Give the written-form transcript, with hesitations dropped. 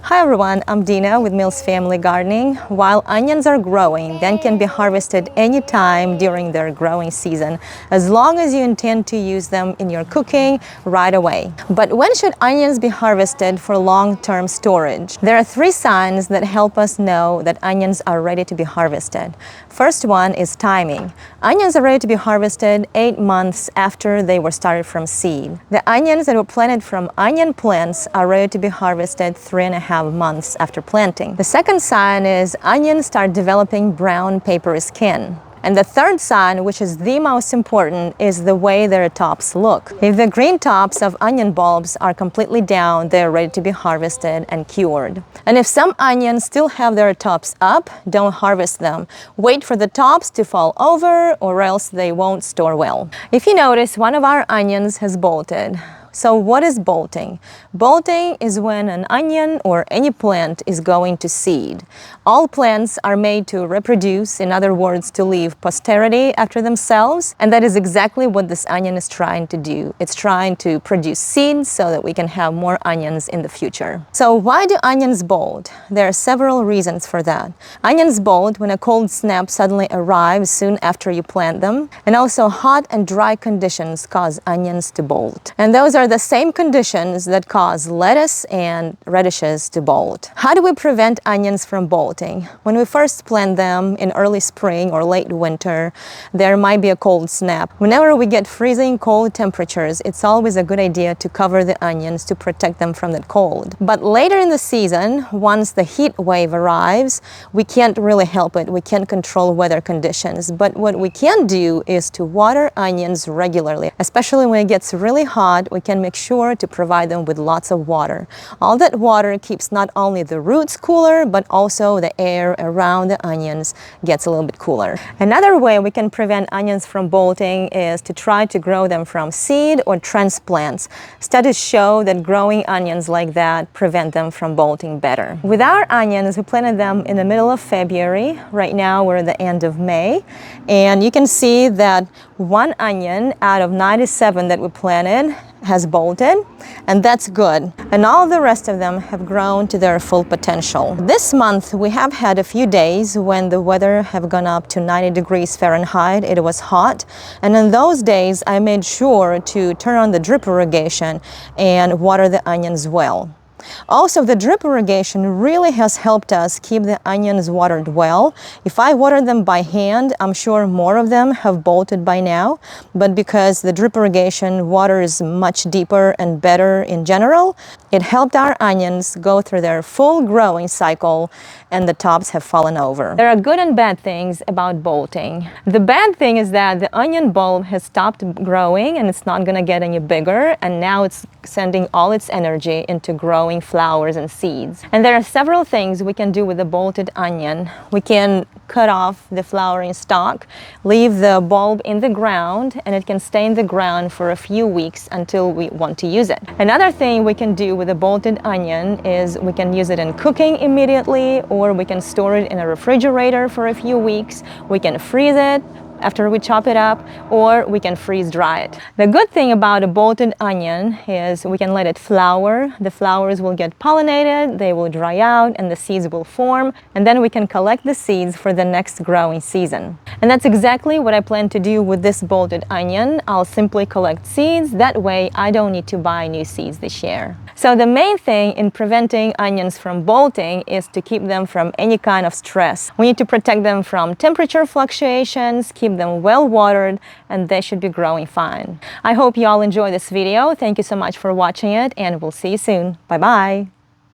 Hi everyone, I'm Dina with Mills Family Gardening. While onions are growing, they can be harvested anytime during their growing season, as long as you intend to use them in your cooking right away. But when should onions be harvested for long-term storage? There are 3 signs that help us know that onions are ready to be harvested. First one is timing. Onions are ready to be harvested 8 months after they were started from seed. The onions that were planted from onion plants are ready to be harvested 3.5 months after planting. The second sign is onions start developing brown papery skin. And the third sign, which is the most important, is the way their tops look. If the green tops of onion bulbs are completely down, they're ready to be harvested and cured. And if some onions still have their tops up, don't harvest them. Wait for the tops to fall over or else they won't store well. If you notice, one of our onions has bolted. So what is bolting? Bolting is when an onion or any plant is going to seed. All plants are made to reproduce, in other words, to leave posterity after themselves, and that is exactly what this onion is trying to do. It's trying to produce seeds so that we can have more onions in the future. So why do onions bolt? There are several reasons for that. Onions bolt when a cold snap suddenly arrives soon after you plant them, and also hot and dry conditions cause onions to bolt. And those are the same conditions that cause lettuce and radishes to bolt. How do we prevent onions from bolting? When we first plant them in early spring or late winter, there might be a cold snap. Whenever we get freezing cold temperatures, it's always a good idea to cover the onions to protect them from that cold. But later in the season, once the heat wave arrives, we can't really help it. We can't control weather conditions. But what we can do is to water onions regularly, especially when it gets really hot. We can make sure to provide them with lots of water. All that water keeps not only the roots cooler, but also the air around the onions gets a little bit cooler. Another way we can prevent onions from bolting is to try to grow them from seed or transplants. Studies show that growing onions like that prevent them from bolting better. With our onions, we planted them in the middle of February. Right now we're at the end of May, and you can see that one onion out of 97 that we planted has bolted, and that's good. And all the rest of them have grown to their full potential. This month we have had a few days when the weather have gone up to 90 degrees Fahrenheit. It was hot, and in those days I made sure to turn on the drip irrigation and water the onions well. Also, the drip irrigation really has helped us keep the onions watered well. If I watered them by hand, I'm sure more of them have bolted by now. But because the drip irrigation water is much deeper and better in general, it helped our onions go through their full growing cycle, and the tops have fallen over. There are good and bad things about bolting. The bad thing is that the onion bulb has stopped growing and it's not going to get any bigger, and now it's sending all its energy into growing flowers and seeds. And there are several things we can do with the bolted onion. We can cut off the flowering stalk, leave the bulb in the ground, and it can stay in the ground for a few weeks until we want to use it. Another thing we can do with a bolted onion is we can use it in cooking immediately, or we can store it in a refrigerator for a few weeks. We can freeze it after we chop it up, or we can freeze dry it. The good thing about a bolted onion is we can let it flower. The flowers will get pollinated, they will dry out, and the seeds will form, and then we can collect the seeds for the next growing season. And that's exactly what I plan to do with this bolted onion. I'll simply collect seeds. That way I don't need to buy new seeds this year. So the main thing in preventing onions from bolting is to keep them from any kind of stress. We need to protect them from temperature fluctuations, keep them well watered, and they should be growing fine. I hope you all enjoy this video. Thank you so much for watching it, and we'll see you soon. Bye bye.